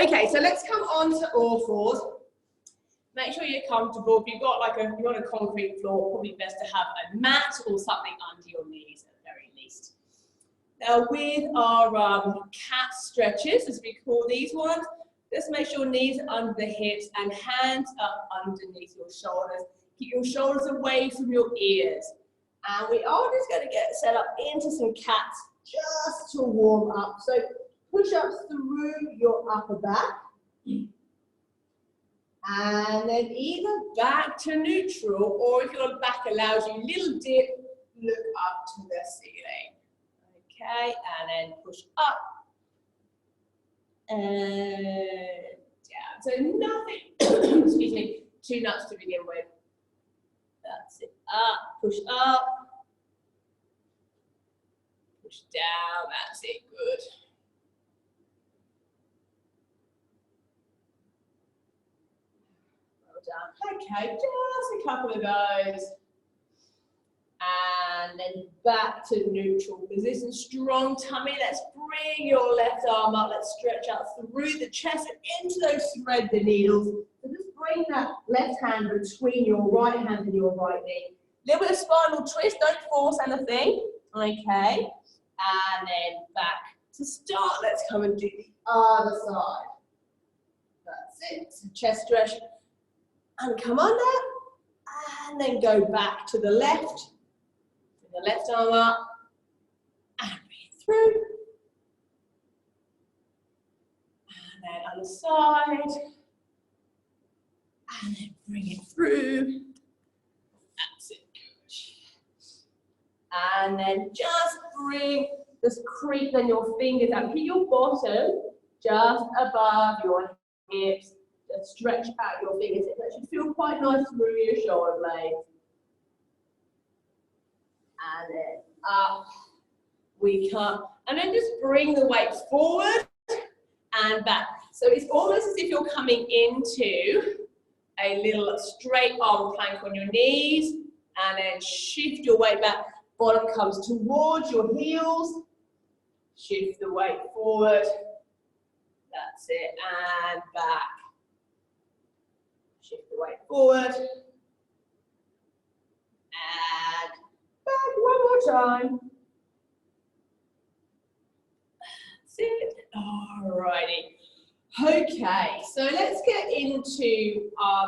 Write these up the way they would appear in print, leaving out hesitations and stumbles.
Okay, so let's come on to all fours. Make sure you're comfortable. If you've got like you're on a concrete floor, probably best to have a mat or something under your knees at the very least. Now with our cat stretches, as we call these ones, just make sure knees are under the hips and hands up underneath your shoulders. Keep your shoulders away from your ears. And we are just going to get set up into some cats just to warm up. So push up through your upper back. And then either back to neutral, or if your back allows you a little dip, look up to the ceiling. Okay, and then push up and down. So nothing, excuse me, too nuts to begin with. That's it. Up, push up, push down. That's it. Good. Okay, just a couple of those. And then back to neutral position. Strong tummy. Let's bring your left arm up. Let's stretch out through the chest and into those thread the needles. So just bring that left hand between your right hand and your right knee. Little bit of spinal twist. Don't force anything. Okay. And then back to start. Let's come and do the other side. That's it. So chest stretch. And come under, and then go back to the left. Bring the left arm up, and breathe through. And then other side. And then bring it through. That's it, good. And then just creep then your fingers out. Keep your bottom just above your hips. Just stretch out your fingers. That should feel quite nice through your shoulder blades. And then up we come. And then just bring the weights forward and back. So it's almost as if you're coming into a little straight arm plank on your knees, and then shift your weight back. Bottom comes towards your heels. Shift the weight forward. That's it. And back. Shift the weight forward. And back one more time. That's it. Alrighty. Okay, so let's get into our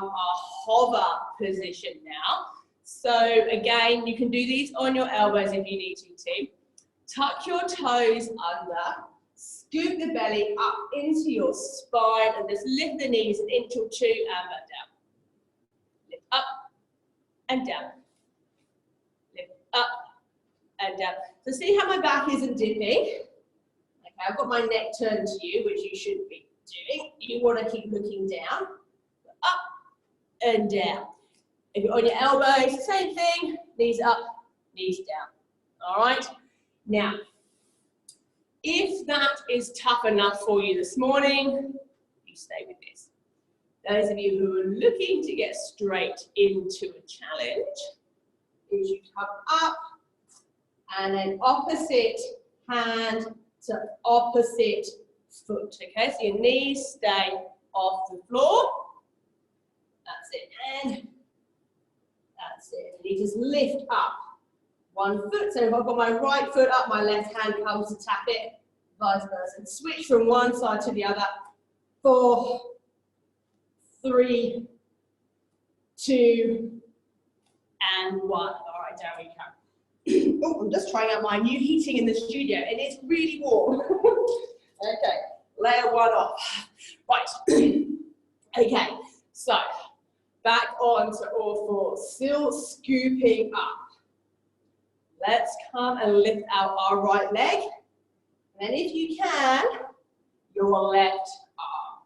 hover position now. So again, you can do these on your elbows if you need to. Tuck your toes under. Scoop the belly up into your spine and just lift the knees an inch or two and back down. Lift up and down. Lift up and down. So see how my back isn't dipping? Okay, I've got my neck turned to you, which you should be doing. You want to keep looking down. Up and down. If you're on your elbows, same thing. Knees up, knees down. All right? Now, if that is tough enough for you this morning, you stay with this. Those of you who are looking to get straight into a challenge, is you come up and then opposite hand to opposite foot. Okay, so your knees stay off the floor. That's it. And that's it. And you just lift up one foot. So if I've got my right foot up, my left hand comes to tap it. Vice versa. Switch from one side to the other. 4, 3, 2, and 1. All right, down we come. Oh, I'm just trying out my new heating in the studio, and it's really warm. Okay, layer one off. Right. Okay, so back onto all fours, still scooping up. Let's come and lift out our right leg. And then if you can, your left arm.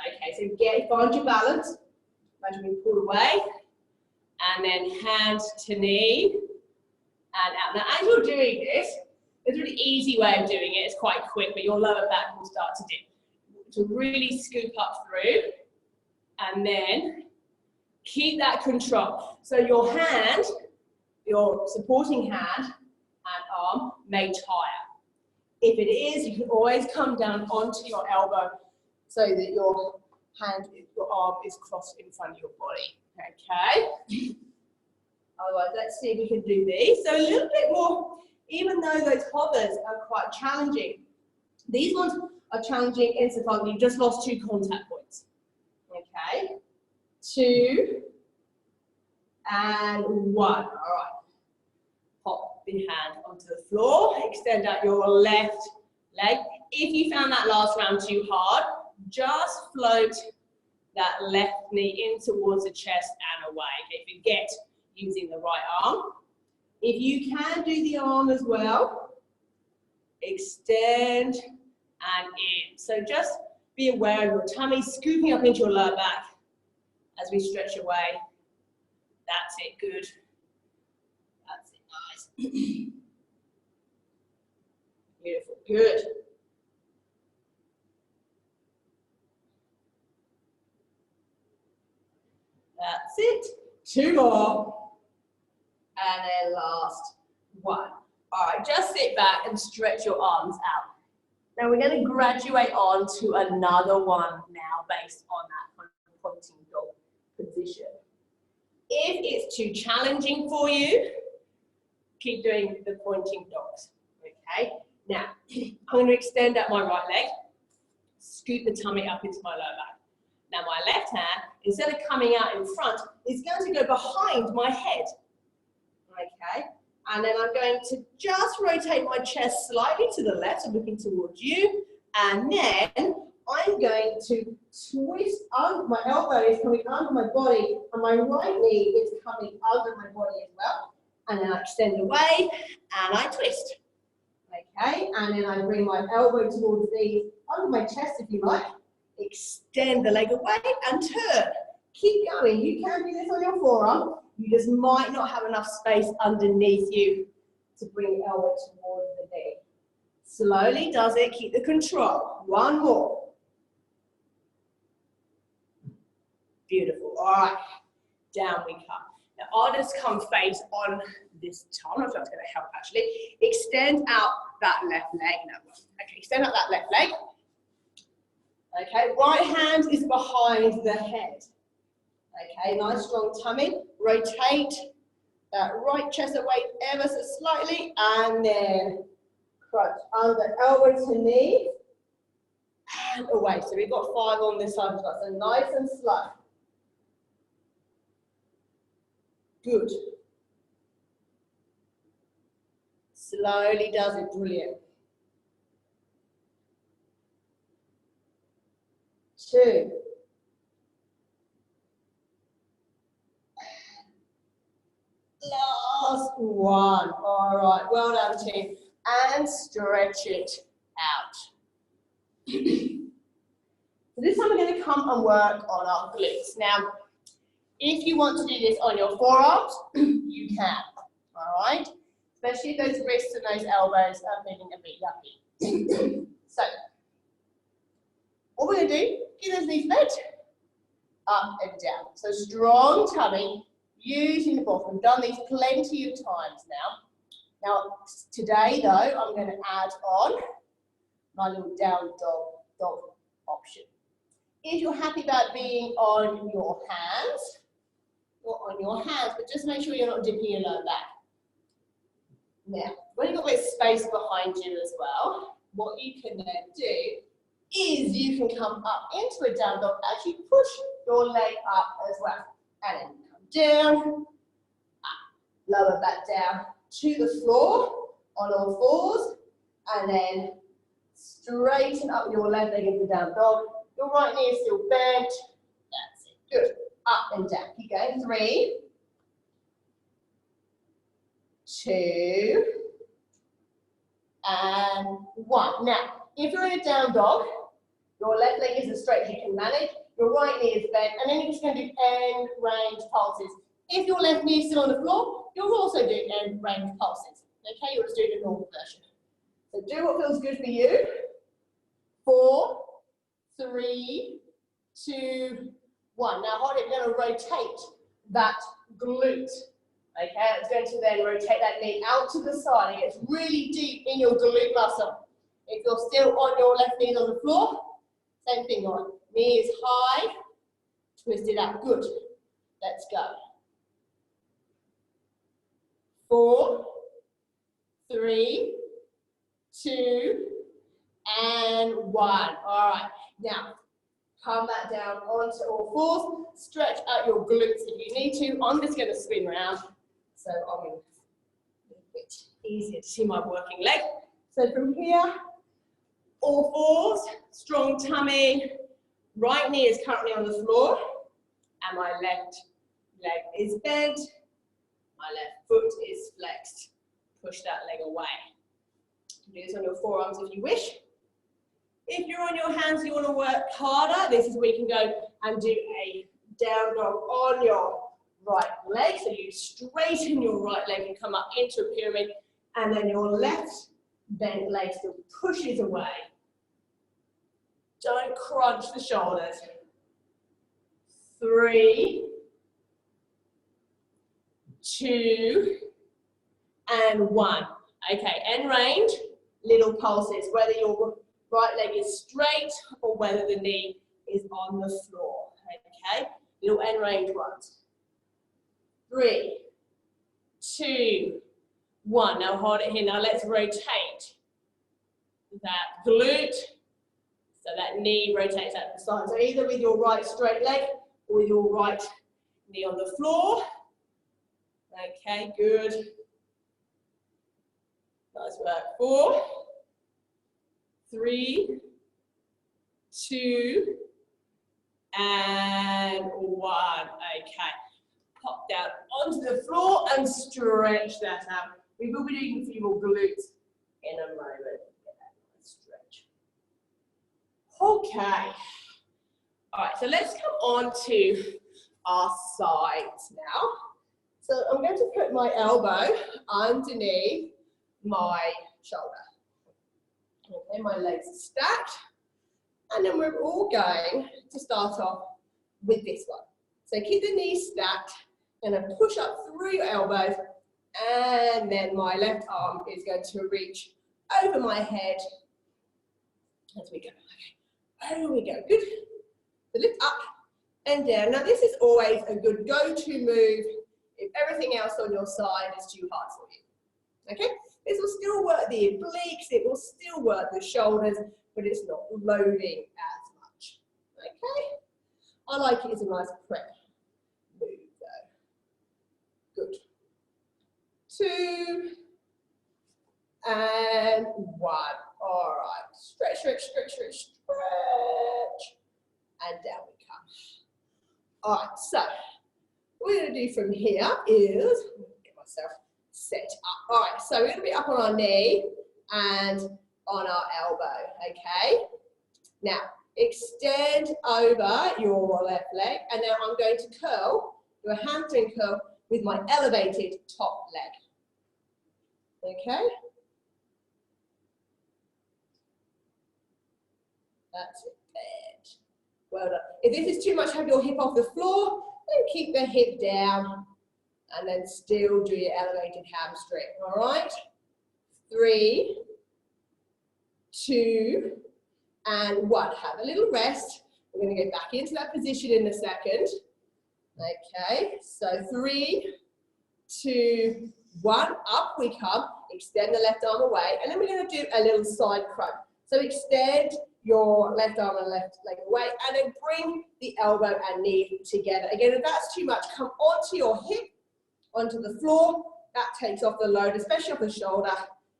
Okay, so find your balance. Imagine we pull away. And then hand to knee. And out. Now as you're doing this, there's a really easy way of doing it. It's quite quick, but your lower back will start to dip. So really scoop up through. And then keep that control. So your hand, your supporting hand and arm may tire. If it is, you can always come down onto your elbow so that your arm is crossed in front of your body. Okay. Otherwise, let's see if we can do these. So a little bit more, even though those hovers are quite challenging, these ones are challenging insofar as you just lost 2 contact points. Okay. 2 and 1. All right. Pop the hand onto the floor. Extend out your left leg. If you found that last round too hard, just float that left knee in towards the chest and away. Okay, forget using the right arm. If you can do the arm as well, extend and in. So just be aware of your tummy scooping up into your lower back as we stretch away. That's it, good. That's it, nice. Beautiful, good. That's it. 2 more. And then last 1. All right, just sit back and stretch your arms out. Now we're going to graduate on to another one now based on that pointing dog position. If it's too challenging for you, keep doing the pointing dogs. Okay, now I'm going to extend out my right leg, scoot the tummy up into my lower back. Now my left hand, instead of coming out in front, is going to go behind my head. Okay, and then I'm going to just rotate my chest slightly to the left, so looking towards you, and then I'm going to twist under, my elbow is coming under my body, and my right knee is coming under my body as well. And then I extend away, and I twist. Okay, and then I bring my elbow towards the, under my chest if you like, extend the leg away and turn. Keep going, you can do this on your forearm, you just might not have enough space underneath you to bring the elbow towards the knee. Slowly does it, keep the control. 1 more. Beautiful, all right, down we come. Now I'll just come face on this time. I don't know if that's going to help actually. Extend out that left leg. No, okay, extend out that left leg. Okay, right hand is behind the head. Okay, nice strong tummy. Rotate that right chest away ever so slightly, and then crunch under elbow to knee and away. So we've got 5 on this side as well. So nice and slow. Good. Slowly does it, brilliant. 2. Last 1. All right, well done, team. And stretch it out. So this time we're going to come and work on our glutes. Now, if you want to do this on your forearms, you can. All right? Especially if those wrists and those elbows are feeling a bit yucky. So, what we're going to do, get those knees bent, up and down. So strong tummy, using the bottom. We've done these plenty of times now. Now, today though, I'm going to add on my little down dog option. If you're happy about being on your hands, but just make sure you're not dipping your lower back. Now, when you've got a bit of space behind you as well, what you can then do is you can come up into a down dog as you push your leg up as well. And then come down, up, lower back down to the floor on all fours, and then straighten up your left leg into down dog. Your right knee is still bent. That's it. Good. Up and down. Keep going. 3, 2, and 1. Now, if you're in a down dog, your left leg is as straight as you can manage. Your right knee is bent, and then you're just going to do end range pulses. If your left knee is still on the floor, you're also doing end range pulses. Okay, you're just doing the normal version. So do what feels good for you. 4, 3, 2, 1. Now hold it, we're going to rotate that glute. Okay, it's going to then rotate that knee out to the side. It gets really deep in your glute muscle. If you're still on your left knee on the floor, Same thing, your knee is high, twist it up, good. Let's go. 4, 3, 2, and 1. All right, now come back down onto all fours, stretch out your glutes if you need to. I'm just going to spin around, so I'm going to a little bit easier to see my working leg. So from here, all fours, strong tummy, right knee is currently on the floor, and my left leg is bent, my left foot is flexed. Push that leg away. Do this on your forearms if you wish. If you're on your hands and you want to work harder, this is where you can go and do a down dog on your right leg. So you straighten your right leg and come up into a pyramid, and then your left bent leg still pushes away. Don't crunch the shoulders. 3, 2, and 1. Okay, end range, little pulses, whether your right leg is straight or whether the knee is on the floor. Okay, little end range ones. 3, 2, 1. Now hold it here. Now let's rotate that glute. So that knee rotates out to the side. So either with your right straight leg or with your right knee on the floor. Okay, good. Nice work. 4, 3, 2, and 1. Okay. Pop down onto the floor and stretch that out. We will be doing for your glutes in a moment. Get that nice stretch. Okay. All right, so let's come on to our sides now. So I'm going to put my elbow underneath my shoulder. Okay, my legs are stacked. And then we're all going to start off with this one. So keep the knees stacked and then push up through your elbows, and then my left arm is going to reach over my head as we go. Okay, over we go. Good. So lift up and down. Now this is always a good go-to move if everything else on your side is too hard for you. Okay, this will still work the obliques, it will still work the shoulders, but it's not loading as much. Okay, I like it as a nice prep move though. Good. 2 and 1. All right, stretch, stretch, stretch, stretch, stretch, and down we come. All right, so what we're going to do from here is get myself set up. All right, so we're going to be up on our knee and on our elbow, okay? Now, extend over your left leg, and now I'm going to curl, do a hamstring curl with my elevated top leg, okay? That's it, bad. Well done. If this is too much, have your hip off the floor, then keep the hip down, and then still do your elevated hamstring, all right? 3, 2, and 1. Have a little rest. We're going to go back into that position in a second. Okay, so 3, 2, 1. Up we come. Extend the left arm away, and then we're going to do a little side crunch. So extend your left arm and left leg away, and then bring the elbow and knee together. Again, if that's too much, come onto your hip, onto the floor. That takes off the load, especially off the shoulder.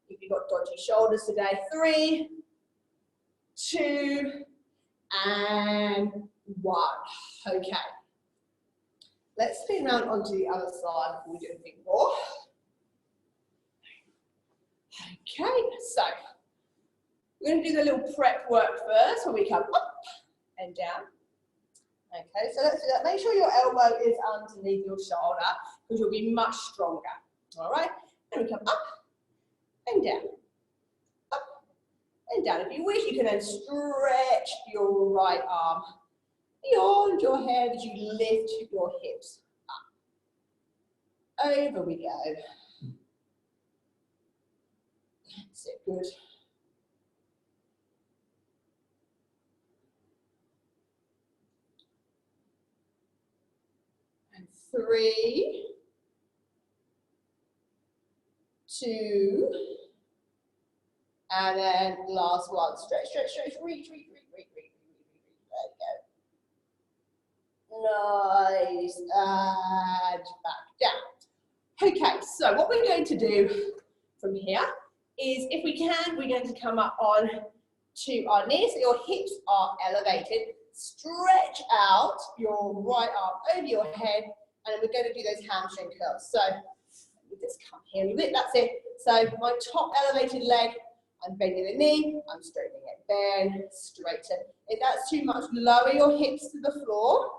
If you've got dodgy shoulders today. 3, 2, and 1. Okay. Let's spin around onto the other side before we do anything more. Okay, so we're going to do the little prep work first, where we come up and down. Okay, so let's do that. Make sure your elbow is underneath your shoulder, because you'll be much stronger. All right, and we come up and down, up and down. If you wish, you can then stretch your right arm beyond your head as you lift your hips up. Over we go. That's it, good. and 3, 2, and then last one. Stretch, stretch, stretch, reach, reach, reach, reach, reach, reach. There we go. Nice, and back down. Okay, so what we're going to do from here is, if we can, we're going to come up on to our knees, so your hips are elevated. Stretch out your right arm over your head, and then we're going to do those hamstring curls. So let me just come here a little bit, that's it. So my top elevated leg, I'm bending the knee, I'm straightening it, bend, straighten. If that's too much, lower your hips to the floor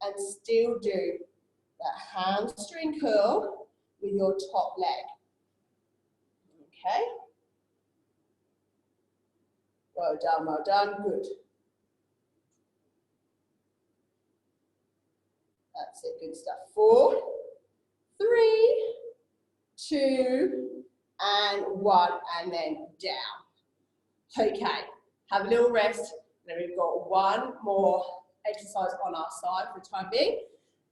and still do that hamstring curl with your top leg. Okay? Well done, good. That's it, good stuff. 4, 3, 2, and 1, and then down. Okay, have a little rest. Then we've got one more exercise on our side for the time being.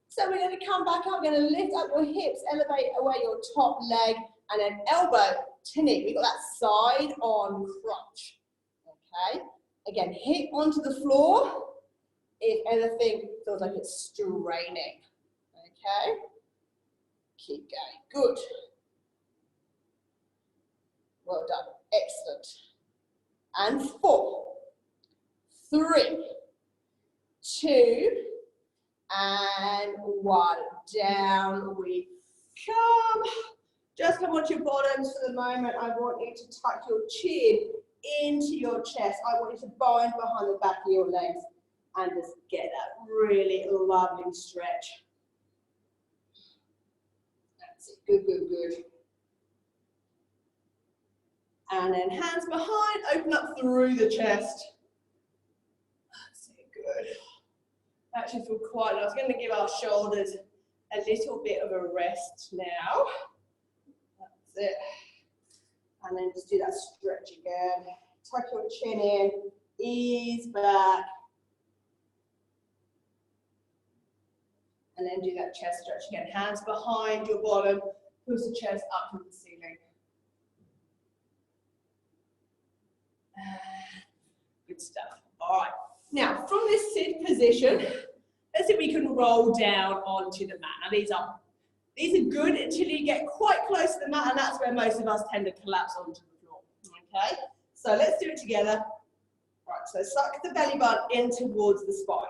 So we're going to come back up, we're going to lift up your hips, elevate away your top leg, and then elbow to knee. We've got that side on crunch. Okay, again, hip onto the floor if anything feels like it's straining. Okay, keep going, good. Well done, excellent. And 4, 3, 2, and 1. Down we come. Just come onto your bottoms for the moment. I want you to tuck your chin into your chest. I want you to bind behind the back of your legs and just get that really lovely stretch. That's it, good, good, good. And then hands behind, open up through the chest. That's it, good. Actually feel quite nice. I'm going to give our shoulders a little bit of a rest now. That's it. And then just do that stretch again. Tuck your chin in, ease back. And then do that chest stretch again. Hands behind your bottom, push the chest up to the ceiling. Good stuff. All right. Now, from this sit position, let's see if we can roll down onto the mat. Now, these are good until you get quite close to the mat, and that's where most of us tend to collapse onto the floor. Okay? So let's do it together. Right, so suck the belly button in towards the spine.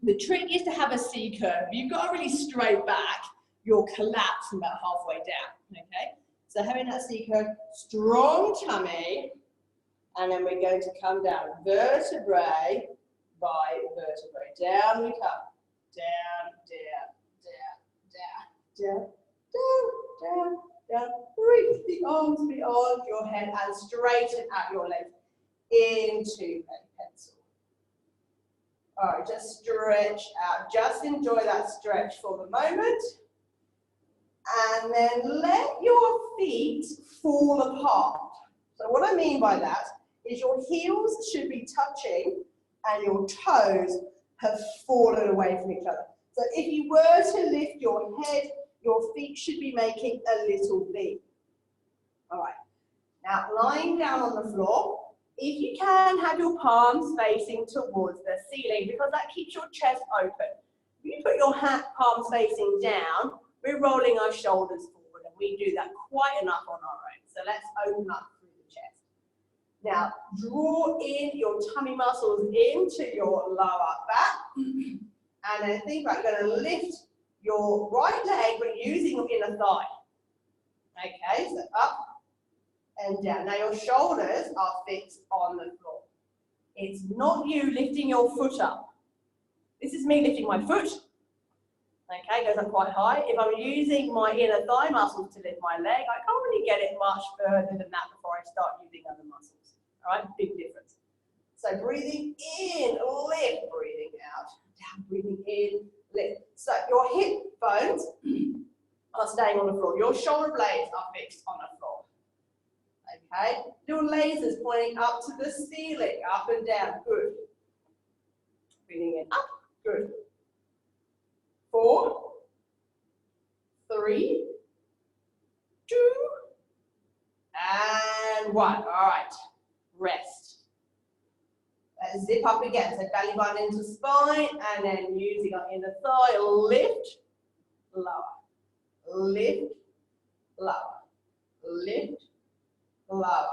The trick is to have a C curve. If you've got a really straight back, you'll collapse from about halfway down. Okay? So having that C curve, strong tummy, and then we're going to come down vertebrae by vertebrae. Down we come. Down, down, down, down, down, down, down. Reach the arms beyond your head and straighten out your legs into a pencil. All right, just stretch out. Just enjoy that stretch for the moment. And then let your feet fall apart. So what I mean by that is your heels should be touching and your toes have fallen away from each other. So if you were to lift your head, your feet should be making a little V. All right, now lying down on the floor, if you can, have your palms facing towards the ceiling because that keeps your chest open. If you put your palms facing down, we're rolling our shoulders forward, and we do that quite enough on our own. So let's open up through the chest. Now, draw in your tummy muscles into your lower back. And then think about you're going to lift your right leg, but using your inner thigh. Okay, so up and down. Now your shoulders are fixed on the floor. It's not you lifting your foot up. This is me lifting my foot. Okay, goes up quite high. If I'm using my inner thigh muscles to lift my leg, I can't really get it much further than that before I start using other muscles. All right, big difference. So breathing in, lift, breathing out, down, breathing in, lift. So your hip bones are staying on the floor. Your shoulder blades are fixed on the floor. Okay, little lasers pointing up to the ceiling, up and down, good. Breathing in, up, good. 4, zip up again. So belly button into spine, and then using our inner thigh, lift, lower, lift, lower, lift, lower.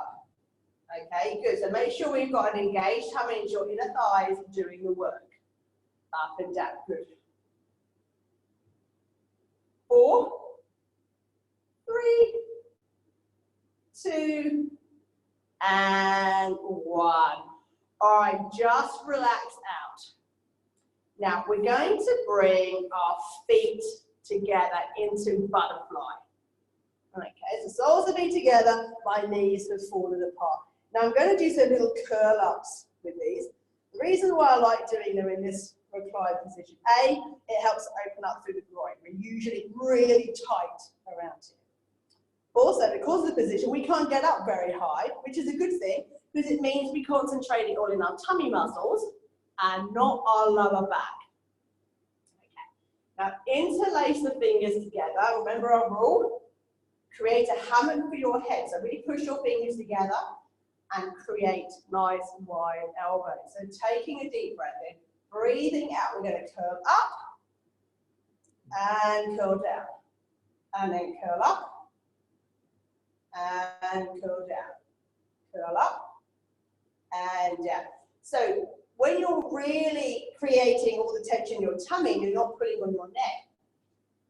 Okay, good. So make sure we've got an engaged tummy and your inner thighs doing the work. Up and down, good. 4, 3, 2, and 1. All right, just relax out. Now we're going to bring our feet together into butterfly. Okay, so soles of feet together, my knees have fallen apart. Now I'm going to do some little curl ups with these. The reason why I like doing them in this reclined position, A, it helps open up through the groin. We're usually really tight around here. Also, because of the position, we can't get up very high, which is a good thing, because it means we're concentrating all in our tummy muscles and not our lower back. Okay. Now, interlace the fingers together. Remember our rule? Create a hammock for your head. So really push your fingers together and create nice wide elbows. So taking a deep breath in, breathing out, we're going to curl up and curl down. And then curl up and curl down. Curl up and down. So when you're really creating all the tension in your tummy, you're not putting on your neck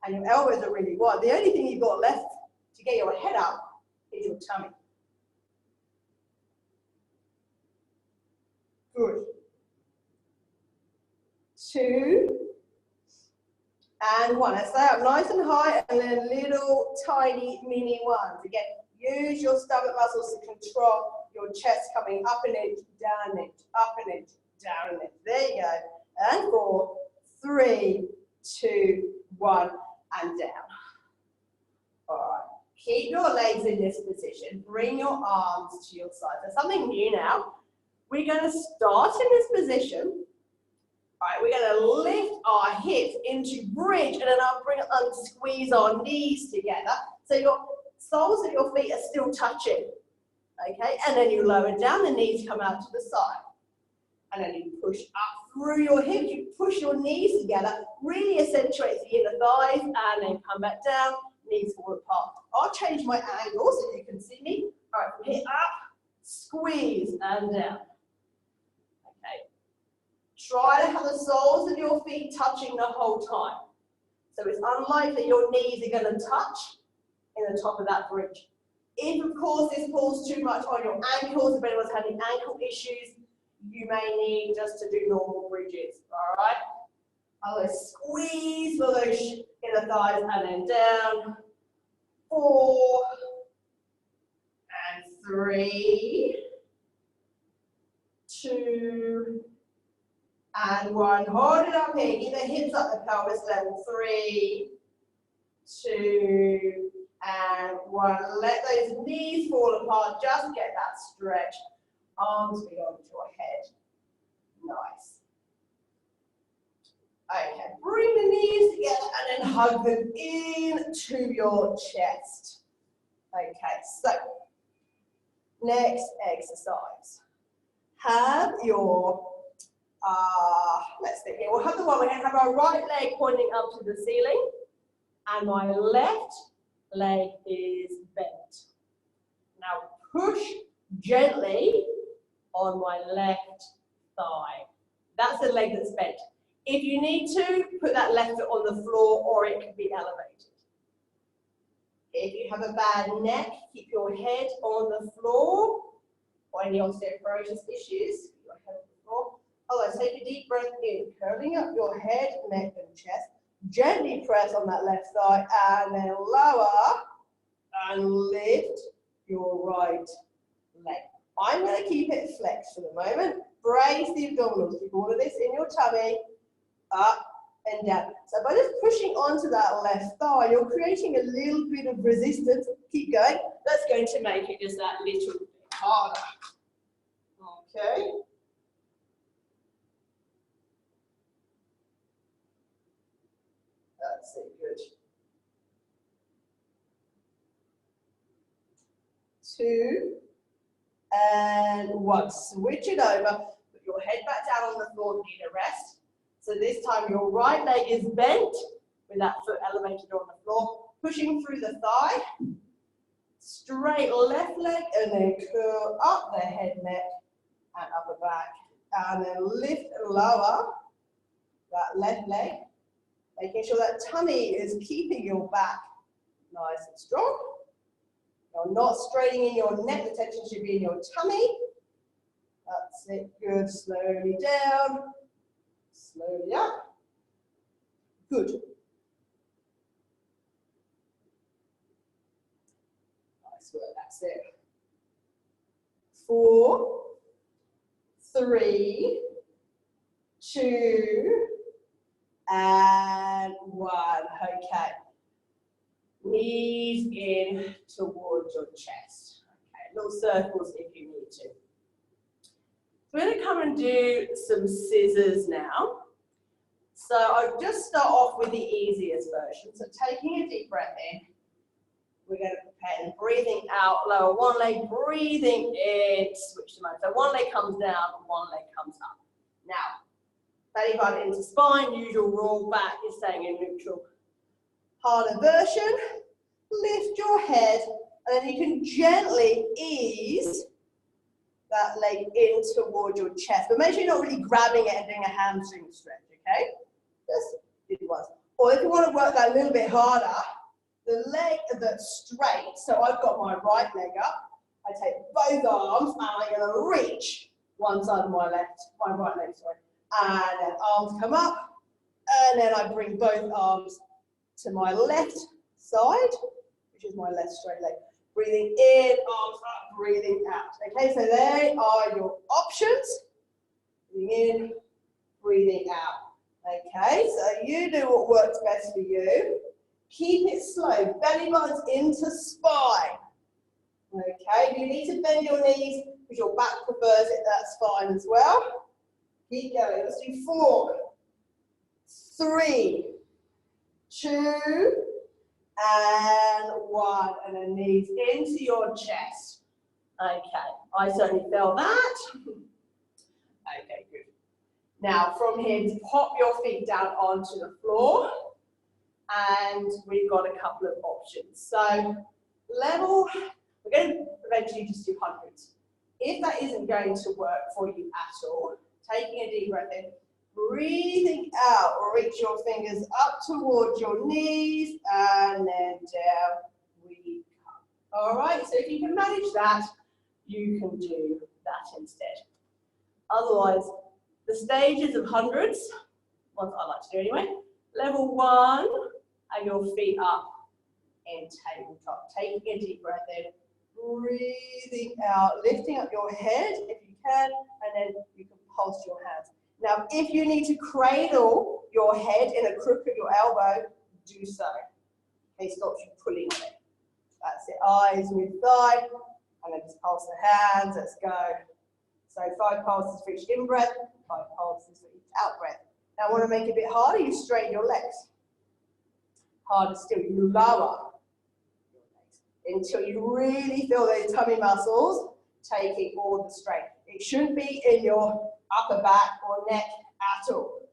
and your elbows are really wide. The only thing you've got left to get your head up is your tummy. Good. 2 and 1. Let's stay up nice and high, and then little tiny mini ones. Again, use your stomach muscles to control your chest coming up an inch, down an inch, up an inch, down an inch. There you go. And 4, 3, 2, 1, and down. All right. Keep your legs in this position. Bring your arms to your side. So something new now. We're going to start in this position. All right, we're going to lift our hips into bridge, and then I'll bring it and squeeze our knees together. So your soles of your feet are still touching. Okay, and then you lower down, the knees come out to the side. And then you push up through your hips, you push your knees together, really accentuate the inner thighs, and then come back down, knees fall apart. I'll change my angle so you can see me. All right, from here up, squeeze, and down. Okay. Try to have the soles of your feet touching the whole time. So it's unlikely your knees are going to touch in the top of that bridge. If, of course, this pulls too much on your ankles, if anyone's having ankle issues, you may need just to do normal bridges, all right? I'll squeeze for those inner thighs and then down. 4 and 3, 2 and 1. Hold it up here. Keep the hips up the pelvis level. 3, 2 and 1. Let those knees fall apart. Just get that stretch. Arms beyond your head. Nice. Okay, bring the knees together and then hug them into your chest. Okay, so next exercise. Have your, let's think here. We'll have the one, we're going to have our right leg pointing up to the ceiling, and my left leg is bent. Now push gently on my left thigh. That's the leg that's bent. If you need to, put that left foot on the floor, or it can be elevated. If you have a bad neck, keep your head on the floor, or any osteoporosis issues, keep your head on the floor. Otherwise, take a deep breath in, curling up your head, neck, and chest. Gently press on that left thigh, and then lower and lift your right leg. I'm going to keep it flexed for the moment. Brace the abdominals. Keep all of this in your tummy, up and down. So by just pushing onto that left thigh, you're creating a little bit of resistance. Keep going. That's going to make it just that little bit harder. Okay. That's it, good. 2 and 1. Switch it over. Put put your head back down on the floor, need a rest. So this time your right leg is bent with that foot elevated on the floor, pushing through the thigh, straight left leg, and then curl up the head, neck, and upper back. And then lift and lower that left leg, making sure that tummy is keeping your back nice and strong. You're not straightening in your neck, the tension should be in your tummy. That's it, good. Slowly down, slowly up. Good. Nice work, that's it. 4, 3, 2, and 1. Okay. Knees in towards your chest. Okay, little circles if you need to. We're going to come and do some scissors now. So I'll just start off with the easiest version. So taking a deep breath in, we're going to prepare and breathing out, lower one leg, breathing in, switch the mind. So one leg comes down, one leg comes up. Now, belly button into spine, usual roll back is staying in neutral. Harder version, lift your head, and then you can gently ease that leg in toward your chest. But make sure you're not really grabbing it and doing a hamstring stretch, okay? Just do it once. Or if you want to work that a little bit harder, the leg that's straight, so I've got my right leg up, I take both arms and I'm going to reach one side of my right leg, sorry. And then arms come up, and then I bring both arms to my left side, which is my left straight leg. Breathing in, arms up, breathing out. Okay, so they are your options. Breathing in, breathing out. Okay, so you do what works best for you. Keep it slow, belly buttons into spine. Okay, if you need to bend your knees because your back prefers it, that's fine as well. Keep going. Let's do 4, 3, 2, and 1. And then knees into your chest. Okay, I certainly felt that. Okay, good. Now from here, pop your feet down onto the floor. And we've got a couple of options. So level, we're going to eventually just do hundreds. If that isn't going to work for you at all, taking a deep breath in, breathing out, reach your fingers up towards your knees and then down we come. All right, so if you can manage that, you can do that instead. Otherwise, the stages of hundreds, ones I like to do anyway, level 1, and your feet up in tabletop. Taking a deep breath in, breathing out, lifting up your head if you can, and then you can pulse your hands. Now, if you need to cradle your head in a crook of your elbow, do so. Okay, stops you pulling on it. That's it, eyes mid thigh, and then just pulse the hands, let's go. So 5 pulses for each in-breath, 5 pulses for each out-breath. Now, I want to make it a bit harder, you straighten your legs. Harder still, you lower your legs until you really feel those tummy muscles taking all the strength. It shouldn't be in your upper back or neck at all.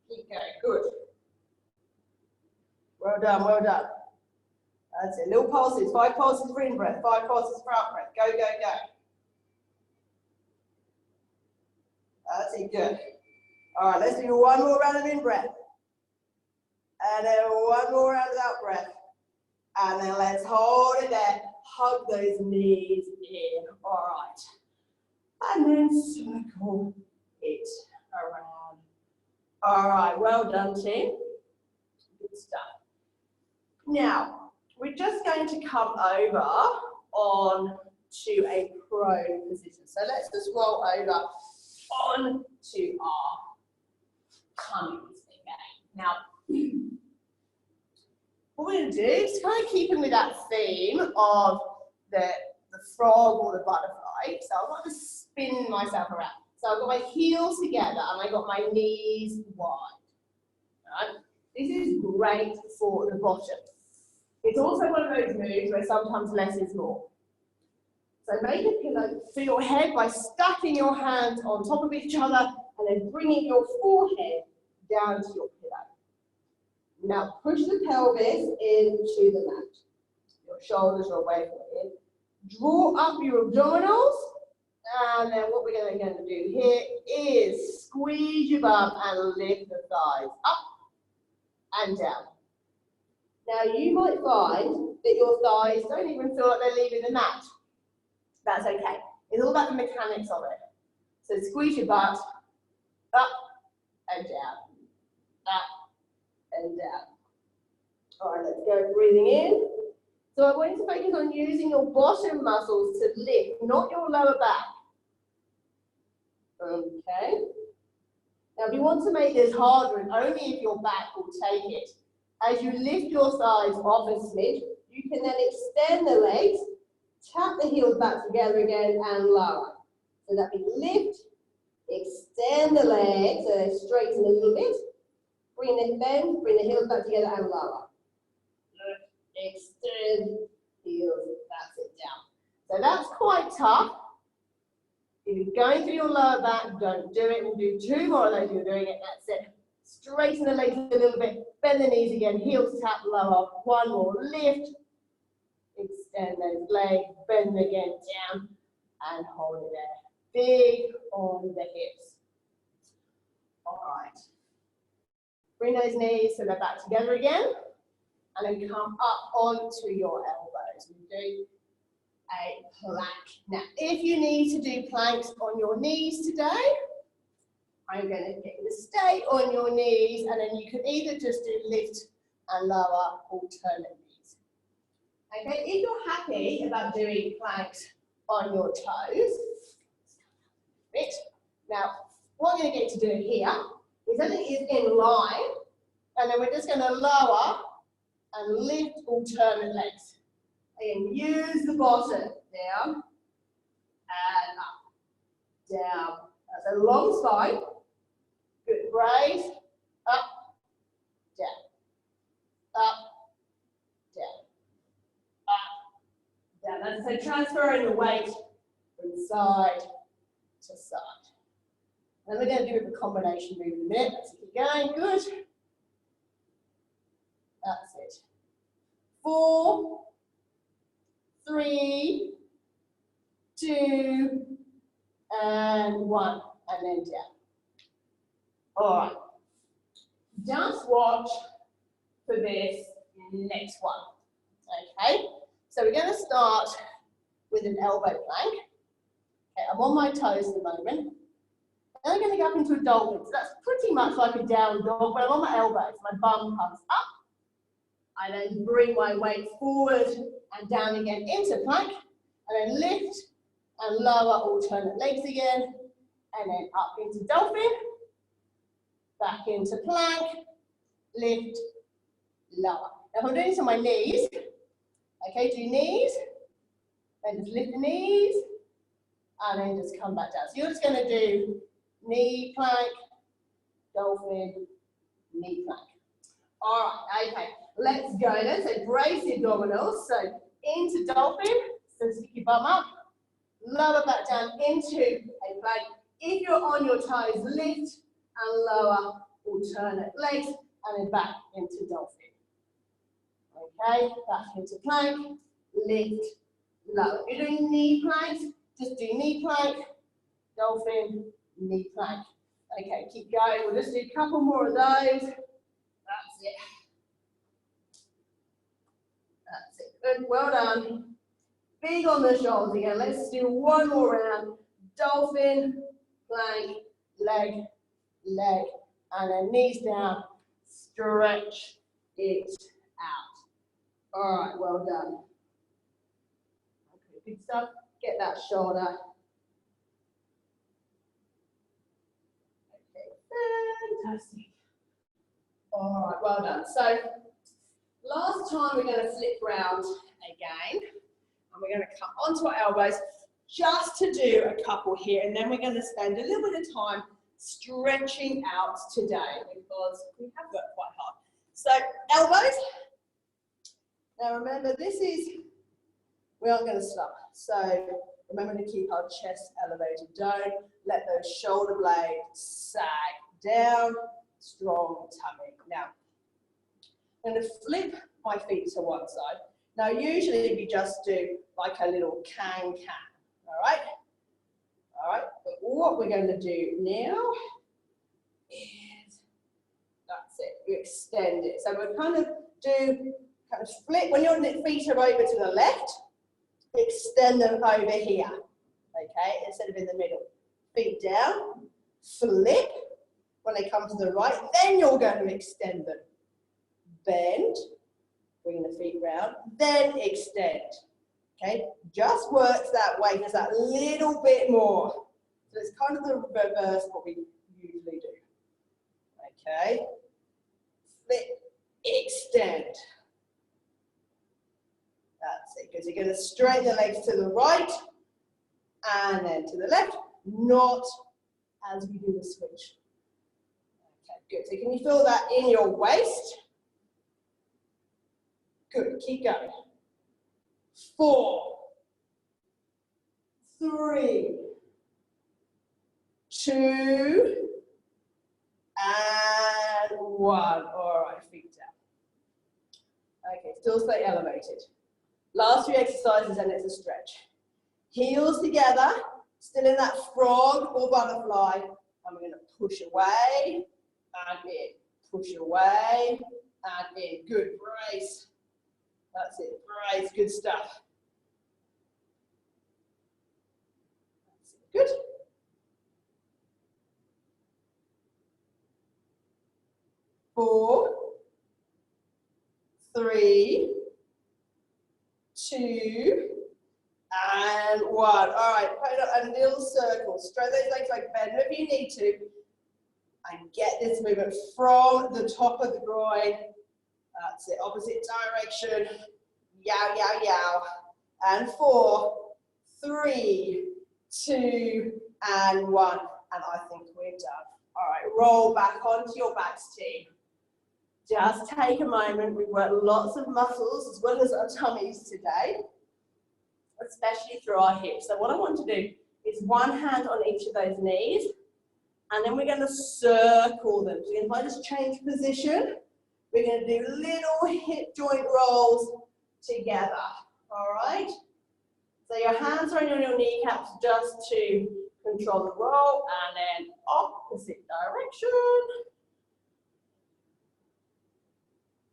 Keep going, good. Well done, well done. That's it, little pulses, 5 pulses for in-breath, 5 pulses for out-breath. Go, go, go. That's it, good. All right, let's do one more round of in-breath. And then one more round of out-breath. And then let's hold it there. Hug those knees in. All right. And then circle it around. All right, well done, team. Good stuff. Now, we're just going to come over on to a prone position. So let's just roll over on to our tummies again. Now, what we're going to do is kind of keeping with that theme of the frog or the butterfly. So I'm going to spin myself around. So I've got my heels together and I've got my knees wide. Right? This is great for the bottom. It's also one of those moves where sometimes less is more. So make a pillow for your head by stacking your hands on top of each other and then bringing your forehead down to your pillow. Now push the pelvis into the mat. Your shoulders are away from it. Draw up your abdominals, and then what we're going to do here is squeeze your bum and lift the thighs up and down. Now you might find that your thighs don't even feel like they're leaving the mat. That's okay. It's all about the mechanics of it. So squeeze your butt up and down, up and down. All right, let's go breathing in. So I want you to focus on using your bottom muscles to lift, not your lower back. Okay. Now if you want to make this harder, and only if your back will take it, as you lift your thighs off a smidge, you can then extend the legs, tap the heels back together again and lower. So that means lift, extend the legs, so they straighten a little bit, bring the heels back together and lower. Extend, heels, that's it, down. So that's quite tough. If you're going through your lower back, don't do it. We'll do 2 more of those. You're doing it, that's it. Straighten the legs a little bit, bend the knees again, heels tap, lower. 1 more, lift, extend those legs, bend again, down, and hold it there. Big on the hips. All right. Bring those knees so they're back together again. And then come up onto your elbows. We do a plank. Now, if you need to do planks on your knees today, I'm going to get you to stay on your knees, and then you can either just do lift and lower alternate knees. Okay, if you're happy about doing planks on your toes, now what I'm going to get you to do here is everything is in line, and then we're just going to lower and lift alternate legs. Again, use the bottom, down and up, down. That's a long spine. Good, raise, up, down, up, down, up, down. So transferring the weight from side to side. Then we're going to do a combination move in a minute. Let's keep going, good. That's it. 4, 3, 2, and 1, and then down. All right. Just watch for this next one. Okay. So we're going to start with an elbow plank. Okay, I'm on my toes at the moment. Then I'm going to go up into a dolphin. So that's pretty much like a down dog, but I'm on my elbows. My bum comes up. I then bring my weight forward and down again into plank, and then lift and lower alternate legs again, and then up into dolphin, back into plank, lift, lower. Now if I'm doing this on my knees, okay, do knees, then just lift the knees, and then just come back down. So you're just going to do knee plank, dolphin, knee plank. All right, okay. Let's go then. So brace the abdominals. So into dolphin. So stick your bum up. Lower back down into a plank. If you're on your toes, lift and lower alternate legs. And then back into dolphin. Okay, back into plank. Lift, lower. If you're doing knee planks, just do knee plank, dolphin, knee plank. Okay, keep going. We'll just do a couple more of those. That's it. That's it. Good, well done. Big on the shoulders again. Let's do 1 more round. Dolphin, plank, leg, leg, and then knees down. Stretch it out. All right, well done. Okay, good stuff. Get that shoulder. Okay, fantastic. All right, well done. So last time we're going to flip round again, and we're going to come onto our elbows just to do a couple here, and then we're going to spend a little bit of time stretching out today because we have worked quite hard. So elbows. Now remember, this is, we aren't going to stop. So Remember to keep our chest elevated. Don't let those shoulder blades sag down. Strong tummy. Now, I'm going to flip my feet to one side. Now, usually we just do like a little can-can, all right? All right, but what we're going to do now is, that's it, you extend it. So we'll kind of flip, when your feet are over to the left, extend them over here, okay, instead of in the middle. Feet down, flip, when they come to the right, then you're going to extend them. Bend, bring the feet round, then extend. Okay, just works that way, just that little bit more. So it's kind of the reverse of what we usually do. Okay, flip, extend. That's it, because you're going to straighten the legs to the right and then to the left, not as we do the switch. Okay, good. So can you feel that in your waist? Good, keep going. 4, 3, 2, and 1. All right, feet down. Okay, still stay elevated. Last 3 exercises and it's a stretch. Heels together, still in that frog or butterfly. And we're going to push away and in. Push away and in. Good, brace. That's it, brace, good stuff. That's it. Good. Four, 3, 2, and 1. All right, put up a little circle. Straighten those legs like bend if you need to. And get this movement from the top of the groin. That's it, opposite direction. Yow, yow, yow. And 4, 3, 2, and 1. And I think we're done. All right, roll back onto your backs, team. Just take a moment. We've worked lots of muscles as well as our tummies today, especially through our hips. So what I want to do is one hand on each of those knees, and then we're going to circle them. So if I just change position, we're going to do little hip joint rolls together, all right? So your hands are on your kneecaps just to control the roll, and then opposite direction.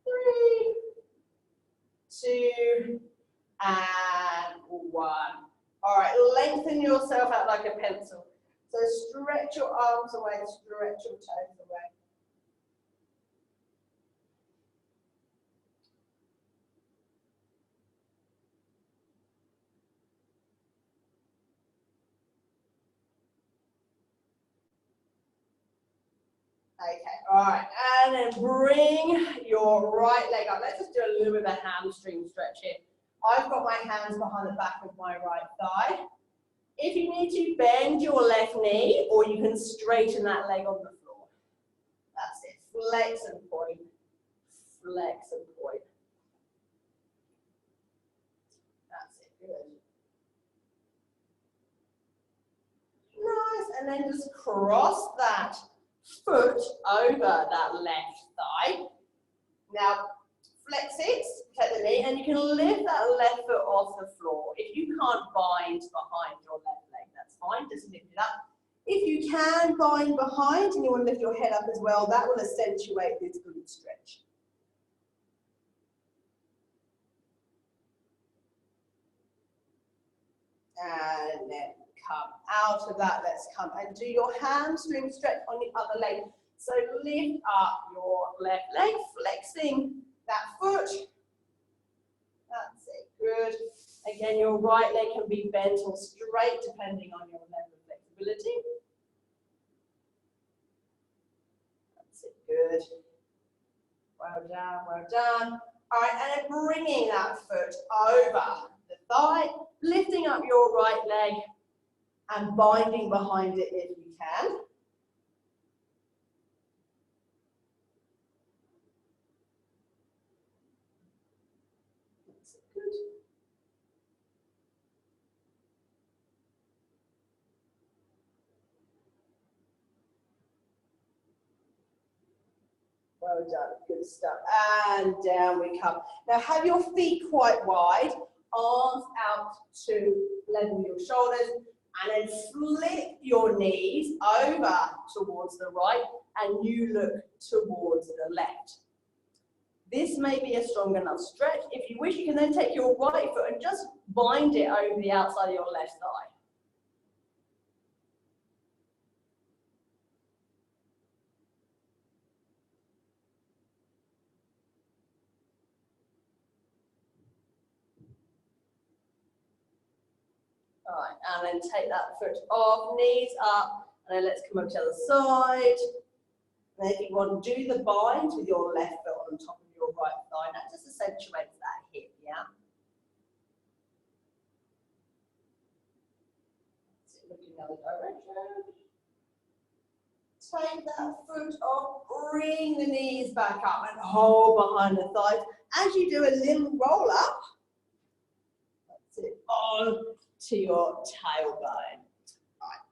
3, 2, and 1. All right, lengthen yourself out like a pencil. So stretch your arms away, stretch your toes away. Okay, all right, and then bring your right leg up. Let's just do a little bit of a hamstring stretch here. I've got my hands behind the back of my right thigh. If you need to, bend your left knee, or you can straighten that leg on the floor. That's it, flex and point, flex and point. That's it, good. Nice, and then just cross that foot over that left thigh. Now, flex it, take the knee, and you can lift that left foot off the floor. If you can't bind behind your left leg, that's fine, just lift it up. If you can bind behind and you want to lift your head up as well, that will accentuate this glute stretch. And then come out of that. Let's come and do your hamstring stretch on the other leg. So lift up your left leg, flexing that foot. That's it, good. Again, your right leg can be bent or straight depending on your level of flexibility. That's it, good. Well done, well done. All right, and then bringing that foot over the thigh, lifting up your right leg and binding behind it if you can. That's good. Well done, good stuff. And down we come. Now have your feet quite wide, arms out to level your shoulders, and then flip your knees over towards the right, and you look towards the left. This may be a strong enough stretch. If you wish, you can then take your right foot and just bind it over the outside of your left thigh. All right, and then take that foot off, knees up, and then let's come up to the other side. And then if you want to do the bind with your left foot on top of your right thigh, that just accentuates that hip, yeah? So look in the other direction. Take that foot off, bring the knees back up and hold behind the thighs. As you do a little roll up, that's it, on to your tailbone. Right.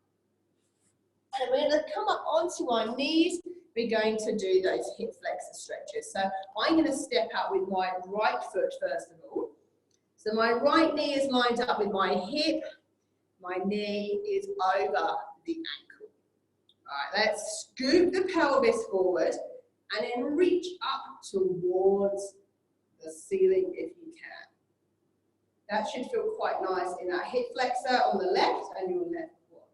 And we're going to come up onto our knees. We're going to do those hip flexor stretches. So I'm going to step out with my right foot first of all. So my right knee is lined up with my hip. My knee is over the ankle. All right, let's scoop the pelvis forward and then reach up towards the ceiling if you can. That should feel quite nice in that hip flexor on the left and your left quad.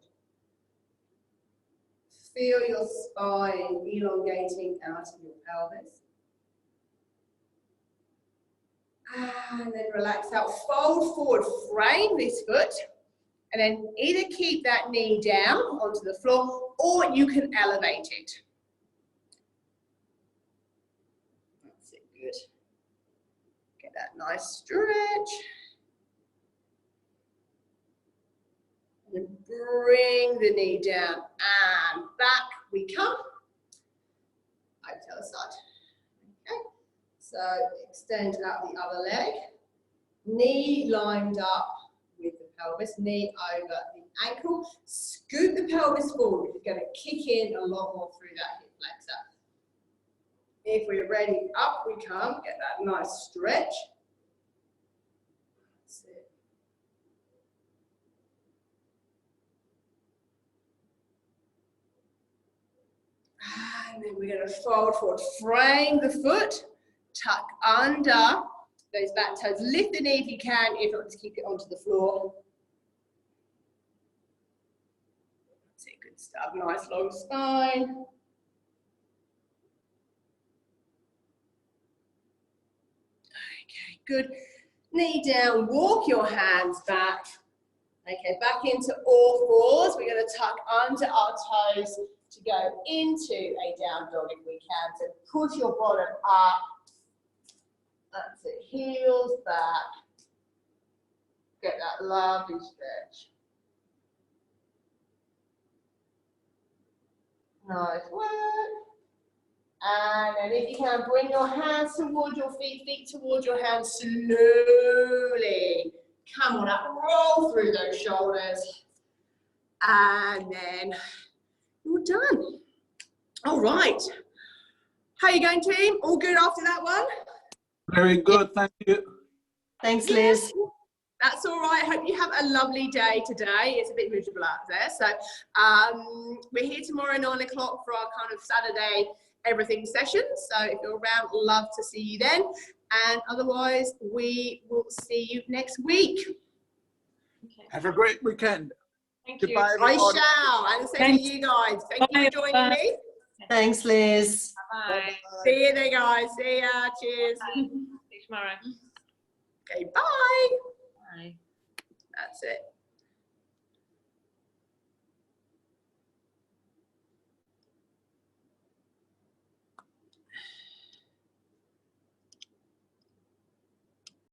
Feel your spine elongating out of your pelvis. And then relax out, fold forward, frame this foot, and then either keep that knee down onto the floor or you can elevate it. That's it, good. Get that nice stretch. And bring the knee down and back we come. Over to the other side. Okay. So extend out the other leg. Knee lined up with the pelvis, knee over the ankle. Scoot the pelvis forward. You're going to kick in a lot more through that hip flexor. If we're ready, up we come. Get that nice stretch. That's it. And then we're going to fold forward, frame the foot, tuck under those back toes, lift the knee if you can, if not just keep it onto the floor. That's it, good stuff, nice long spine. Okay, good. Knee down, walk your hands back. Okay, back into all fours. We're going to tuck under our toes to go into a down dog if we can. So push your bottom up. That's it, heels back. Get that lovely stretch. Nice work. And then if you can, bring your hands towards your feet, feet towards your hands slowly. Come on up, roll through those shoulders. And then you're done. All right. How are you going, team? All good after that one? Very good, thank you. Thanks, Liz. That's all right. I hope you have a lovely day today. It's a bit miserable out there. So we're here tomorrow 9 o'clock for our kind of Saturday everything session. So if you're around, love to see you then. And otherwise, we will see you next week. Okay. Have a great weekend. Thank Goodbye, you. everyone. I shall. And same to you guys. Thank you for joining me. Thanks, Liz. Bye. See you there, guys. See ya. Cheers. Bye. See you tomorrow. Okay, bye. Bye. That's it.